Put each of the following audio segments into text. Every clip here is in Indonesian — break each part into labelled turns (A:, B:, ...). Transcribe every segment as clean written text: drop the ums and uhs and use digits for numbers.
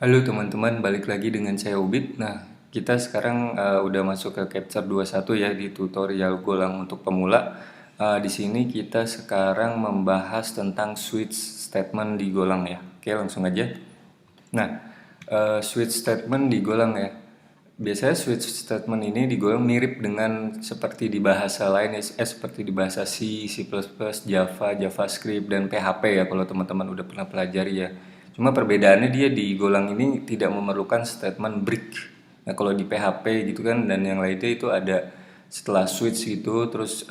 A: Halo teman-teman, balik lagi dengan saya Ubid. Nah, kita sekarang udah masuk ke Capture 21 ya di tutorial Golang untuk pemula. Di sini kita sekarang membahas tentang switch statement di Golang ya. Oke, langsung aja. Nah, switch statement di Golang ya. Biasanya switch statement ini di Golang mirip dengan seperti di bahasa lain ya, seperti di bahasa C, C++, Java, JavaScript, dan PHP ya kalau teman-teman udah pernah pelajari ya. Cuma perbedaannya dia di Golang ini tidak memerlukan statement break. Nah, kalau di PHP gitu kan dan yang lainnya itu ada setelah switch gitu terus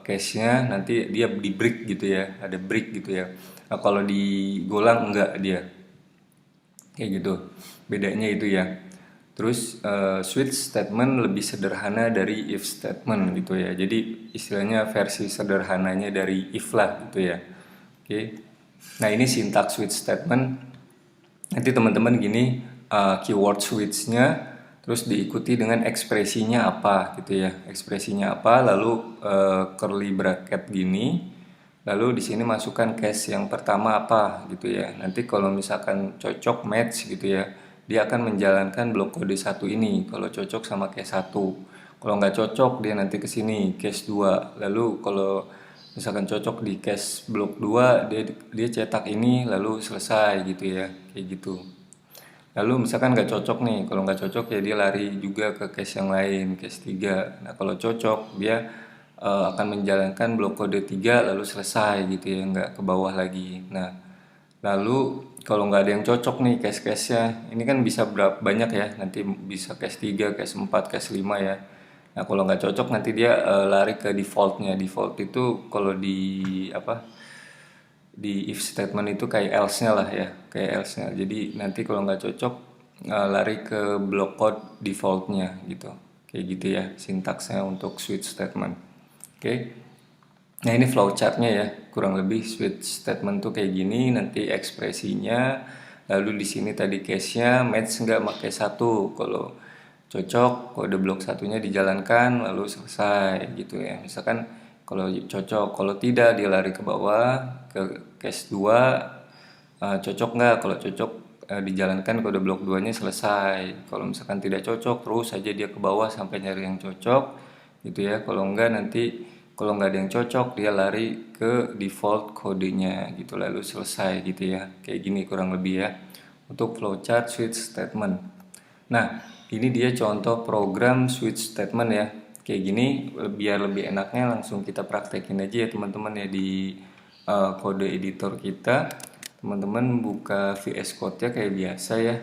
A: case-nya nanti dia di break gitu ya, ada break gitu ya. Nah, kalau di Golang enggak dia kayak gitu, bedanya itu ya. Terus switch statement lebih sederhana dari if statement gitu ya, jadi istilahnya versi sederhananya dari if lah gitu ya. Oke, nah ini sintaks switch statement. Nanti teman-teman gini, keyword switch-nya terus diikuti dengan ekspresinya apa gitu ya, ekspresinya apa, lalu curly bracket gini. Lalu di sini masukkan case yang pertama apa gitu ya. Nanti kalau misalkan cocok match gitu ya, dia akan menjalankan blok kode satu ini kalau cocok sama case satu. Kalau nggak cocok dia nanti ke sini case 2. Lalu kalau misalkan cocok di case blok 2 dia dia cetak ini lalu selesai gitu ya. Kayak gitu. Lalu misalkan nggak cocok nih, kalau nggak cocok ya dia lari juga ke case yang lain, case 3. Nah kalau cocok dia akan menjalankan blok kode 3 lalu selesai gitu ya, nggak ke bawah lagi. Nah lalu kalau nggak ada yang cocok nih case-case-nya, ini kan bisa berapa banyak ya, nanti bisa case 3, case 4, case 5 ya. Nah kalau nggak cocok nanti dia lari ke defaultnya. Default itu kalau di apa, di if statement itu kayak else-nya lah ya, kayak else-nya. Jadi nanti kalau nggak cocok lari ke block code defaultnya gitu. Kayak gitu ya sintaksnya untuk switch statement. Oke. Nah ini flowchartnya ya, kurang lebih switch statement tuh kayak gini. Nanti ekspresinya, lalu di sini tadi case-nya match nggak pakai satu. Kalau cocok kode blok satunya dijalankan lalu selesai gitu ya. Misalkan kalau cocok, kalau tidak dia lari ke bawah ke case 2. Cocok nggak? Kalau cocok dijalankan kode blok 2 nya selesai. Kalau misalkan tidak cocok terus saja dia ke bawah sampai nyari yang cocok gitu ya. Kalau enggak nanti kalau nggak ada yang cocok dia lari ke default kodenya gitu lalu selesai gitu ya. Kayak gini kurang lebih ya untuk flowchart switch statement. Nah, ini dia contoh program switch statement ya. Kayak gini biar lebih enaknya langsung kita praktekin aja ya teman-teman ya di kode editor kita. Teman-teman buka VS Code-nya kayak biasa ya.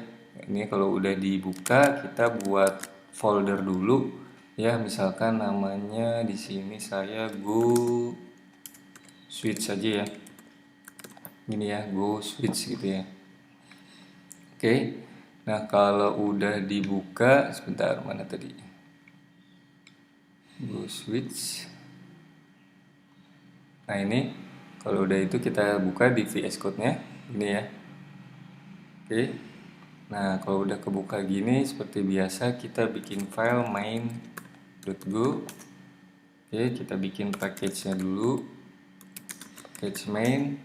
A: Ini kalau udah dibuka kita buat folder dulu ya. Misalkan namanya di sini saya Go Switch aja ya. Gini ya, Go Switch gitu ya. Oke. Nah, kalau udah dibuka, sebentar mana tadi? Go switch. Nah, ini kalau udah itu kita buka di VS Code-nya. Ini ya. Oke. Nah, kalau udah kebuka gini seperti biasa kita bikin file main.go. Oke, kita bikin package-nya dulu. Package main,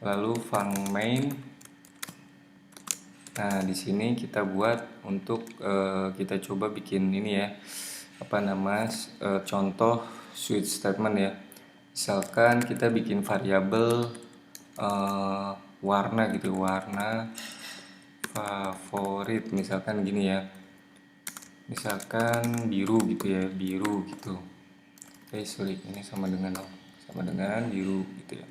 A: lalu func main. Nah, di sini kita buat untuk kita coba bikin ini ya. Apa nama contoh switch statement ya. Misalkan kita bikin variabel warna gitu, warna favorit misalkan gini ya. Misalkan biru gitu ya, biru gitu. Oke, sorry, ini sama dengan biru gitu ya.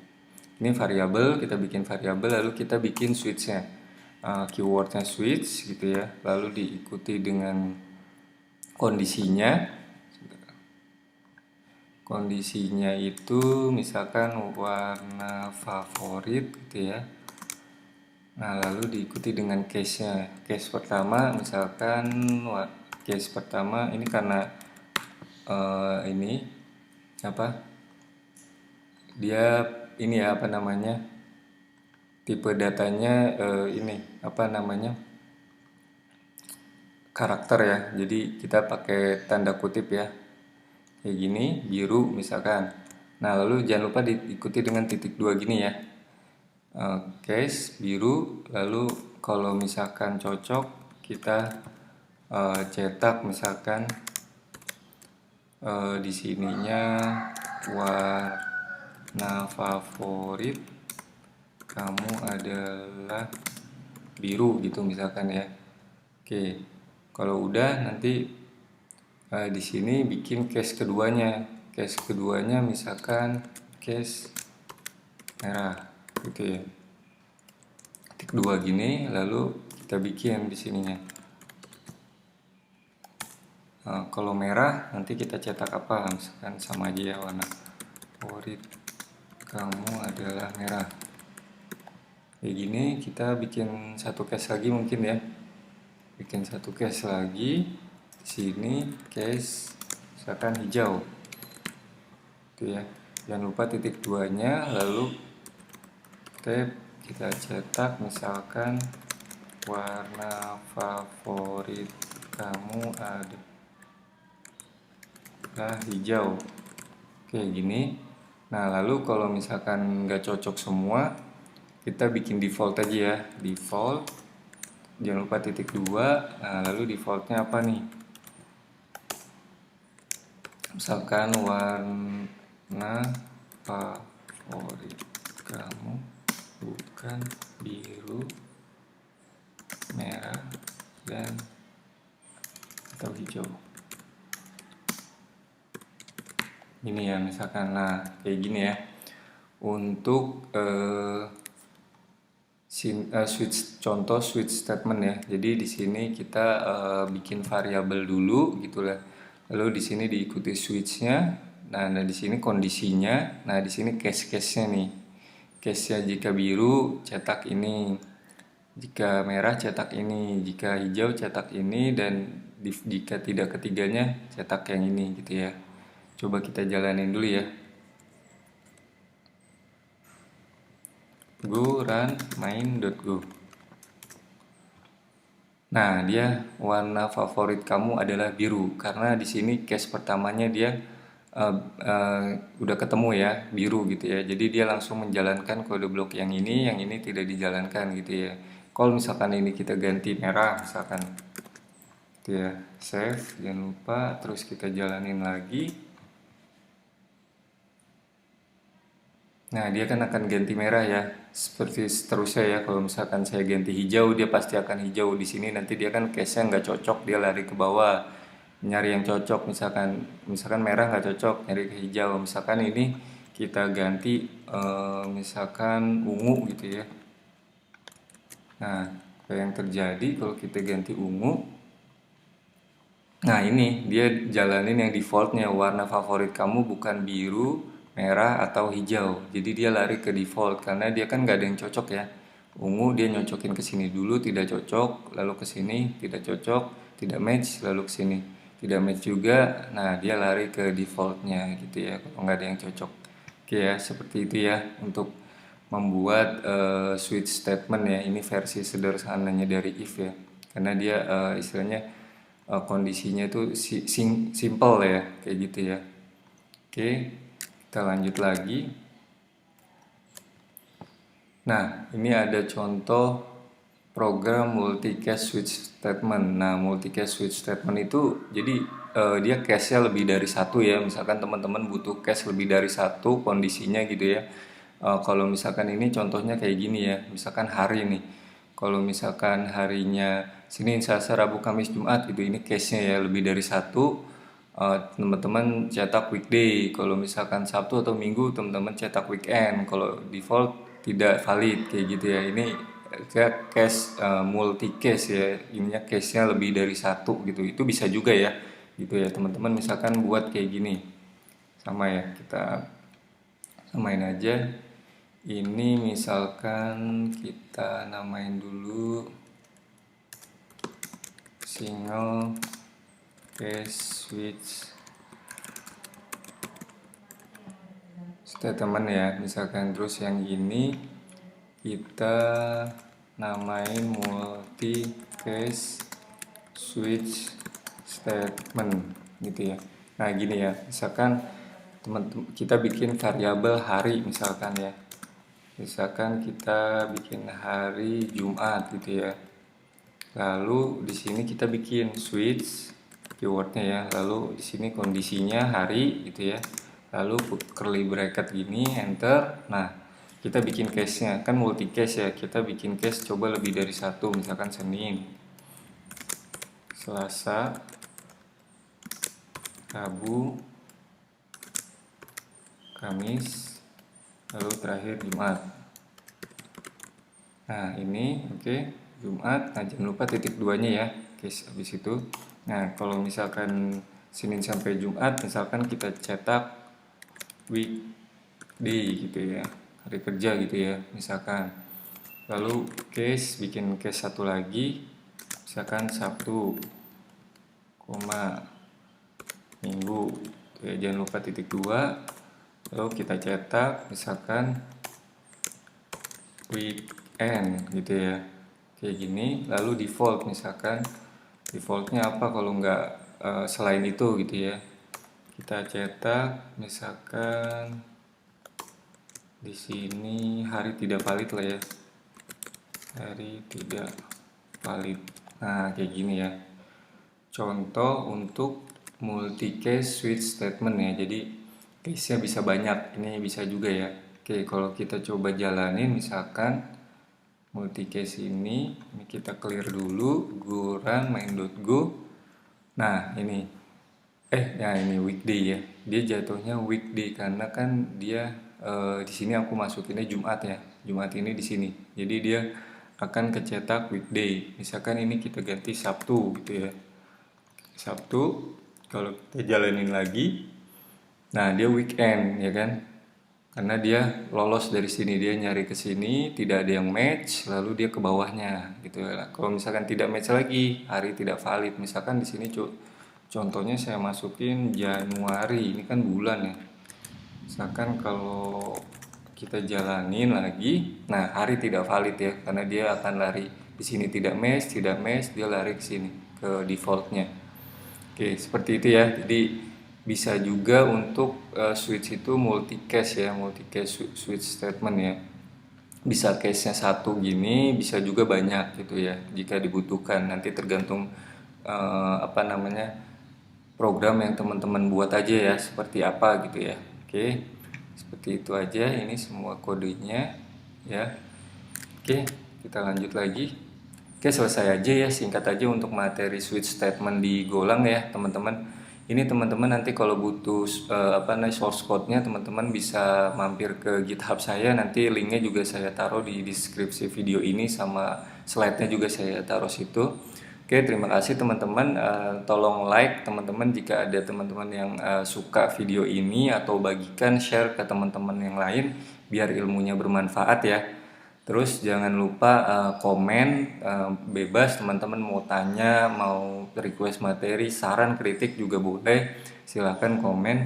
A: Ini variabel, kita bikin variabel lalu kita bikin switch-nya. Keywordnya switch gitu ya, lalu diikuti dengan kondisinya itu misalkan warna favorit gitu ya. Nah lalu diikuti dengan case-nya. Case pertama misalkan case pertama ini karena ini apa dia ini ya apa namanya tipe datanya ini apa namanya karakter ya, jadi kita pakai tanda kutip ya kayak gini biru misalkan. Nah lalu jangan lupa diikuti dengan titik dua gini ya. case biru, lalu kalau misalkan cocok kita cetak misalkan di sininya warna favorit kamu adalah biru gitu misalkan ya. Oke, kalau udah nanti di sini bikin case keduanya. Case keduanya misalkan case merah gitu ya. Ketik 2 gini, lalu kita bikin di sininya. Kalau merah nanti kita cetak apa? Misalkan sama aja ya, warna favorit kamu adalah merah. Kayak gini kita bikin satu case lagi mungkin ya. Bikin satu case lagi. Di sini case misalkan hijau. Itu ya. Jangan lupa titik 2-nya, lalu tab kita cetak misalkan warna favorit kamu adalah hijau. Oke gini. Nah lalu kalau misalkan nggak cocok semua, kita bikin default aja ya. Default, jangan lupa titik 2. Nah lalu defaultnya apa nih? Misalkan warna favorit kamu bukan biru, merah, dan atau hijau. Ini ya misalkan, nah kayak gini ya untuk switch, contoh switch statement ya. Jadi di sini kita bikin variabel dulu gitulah, lalu di sini diikuti switchnya. Nah di sini kondisinya, nah di sini case-case-nya nih. Case-nya jika biru cetak ini, jika merah cetak ini, jika hijau cetak ini, dan jika tidak ketiganya cetak yang ini gitu ya. Coba kita jalanin dulu ya. Go run main.go. Nah, dia warna favorit kamu adalah biru karena di sini case pertamanya dia udah ketemu ya, biru gitu ya. Jadi dia langsung menjalankan kode blok yang ini tidak dijalankan gitu ya. Kalau misalkan ini kita ganti merah misalkan gitu ya, save, jangan lupa, terus kita jalanin lagi. Nah, dia kan akan ganti merah ya, seperti seterusnya ya. Kalau misalkan saya ganti hijau, dia pasti akan hijau. Di sini nanti dia kan case-nya nggak cocok, dia lari ke bawah, nyari yang cocok. Misalkan merah nggak cocok, nyari ke hijau. Misalkan ini kita ganti, misalkan ungu gitu ya. Nah, apa yang terjadi kalau kita ganti ungu? Nah, ini dia jalanin yang defaultnya, warna favorit kamu bukan biru, merah, atau hijau. Jadi dia lari ke default karena dia kan nggak ada yang cocok ya. Ungu dia nyocokin ke sini dulu tidak cocok, lalu ke sini tidak cocok, tidak match, lalu ke sini tidak match juga. Nah, dia lari ke defaultnya gitu ya kalau nggak ada yang cocok. Oke ya, seperti itu ya untuk membuat switch statement ya. Ini versi sederhananya dari if ya. Karena dia istilahnya kondisinya itu simple ya, kayak gitu ya. Oke, kita lanjut lagi. Nah, ini ada contoh program multicast switch statement. Nah, multicast switch statement itu jadi dia case-nya lebih dari satu ya. Misalkan teman-teman butuh case lebih dari satu kondisinya gitu ya. Kalau misalkan ini contohnya kayak gini ya. Misalkan hari nih. Kalau misalkan harinya Senin, Selasa, Rabu, Kamis, Jumat gitu, ini case-nya ya lebih dari satu. Teman-teman cetak weekday. Kalau misalkan Sabtu atau Minggu teman-teman cetak weekend. Kalau default tidak valid kayak gitu ya. Ini case multi case ya, ininya case-nya lebih dari satu gitu. Itu bisa juga ya gitu ya teman-teman. Misalkan buat kayak gini, sama ya, kita samain aja. Ini misalkan kita namain dulu single case switch statement ya, misalkan. Terus yang ini kita namain multi case switch statement gitu ya. Nah gini ya, misalkan teman-teman kita bikin variabel hari misalkan ya. Misalkan kita bikin hari Jumat gitu ya. Lalu di sini kita bikin switch keywordnya ya. Lalu di sini kondisinya hari gitu ya. Lalu curly bracket gini, enter. Nah, kita bikin case-nya kan multi case ya. Kita bikin case coba lebih dari satu, misalkan Senin, Selasa, Rabu, Kamis, lalu terakhir Jumat. Nah ini oke, Jumat. Nah jangan lupa titik duanya ya, case habis itu. Nah kalau misalkan Senin sampai Jumat, misalkan kita cetak weekday gitu ya, hari kerja gitu ya misalkan. Lalu bikin case satu lagi, misalkan Sabtu, Minggu ya, jangan lupa titik dua. Lalu kita cetak misalkan weekend gitu ya, kayak gini. Lalu default, misalkan defaultnya apa kalau nggak selain itu gitu ya. Kita cetak misalkan di sini hari tidak valid lah ya, hari tidak valid. Nah kayak gini ya, contoh untuk multi case switch statement ya. Jadi case-nya bisa banyak, ini bisa juga ya. Oke, kalau kita coba jalanin misalkan multi case ini kita clear dulu, go run main.go. Nah ini ya ini weekday ya, dia jatuhnya weekday karena kan dia di sini aku masukinnya Jumat ya, Jumat ini di sini, jadi dia akan kecetak weekday. Misalkan ini kita ganti Sabtu gitu ya, Sabtu. Kalau kita jalanin lagi, nah dia weekend ya kan, karena dia lolos dari sini, dia nyari ke sini tidak ada yang match, lalu dia ke bawahnya gitu ya. Kalau misalkan tidak match lagi, hari tidak valid. Misalkan di sini contohnya saya masukin Januari, ini kan bulan ya. Misalkan kalau kita jalanin lagi, nah hari tidak valid ya, karena dia akan lari di sini tidak match, dia lari ke sini ke defaultnya. Oke, seperti itu ya. Jadi bisa juga untuk switch itu multi case ya, multi case switch statement ya. Bisa case-nya satu gini, bisa juga banyak gitu ya jika dibutuhkan. Nanti tergantung apa namanya, program yang teman-teman buat aja ya, seperti apa gitu ya. Oke. Seperti itu aja, ini semua kodenya ya. Oke, kita lanjut lagi. Oke, selesai aja ya, singkat aja untuk materi switch statement di Golang ya teman-teman. Ini teman-teman nanti kalau butuh source code-nya, teman-teman bisa mampir ke GitHub saya. Nanti linknya juga saya taruh di deskripsi video ini, sama slide-nya juga saya taruh situ. Oke, terima kasih teman-teman. Tolong like teman-teman jika ada teman-teman yang suka video ini, atau bagikan, share ke teman-teman yang lain biar ilmunya bermanfaat ya. Terus jangan lupa komen, bebas teman-teman mau tanya, mau request materi, saran, kritik juga boleh, silahkan komen.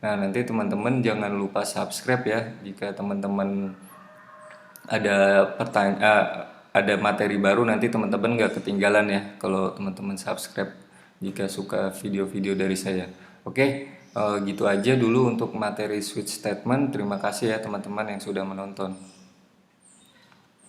A: Nah nanti teman-teman jangan lupa subscribe ya, jika teman-teman ada ada materi baru, nanti teman-teman nggak ketinggalan ya kalau teman-teman subscribe jika suka video-video dari saya. Oke, gitu aja dulu untuk materi switch statement. Terima kasih ya teman-teman yang sudah menonton.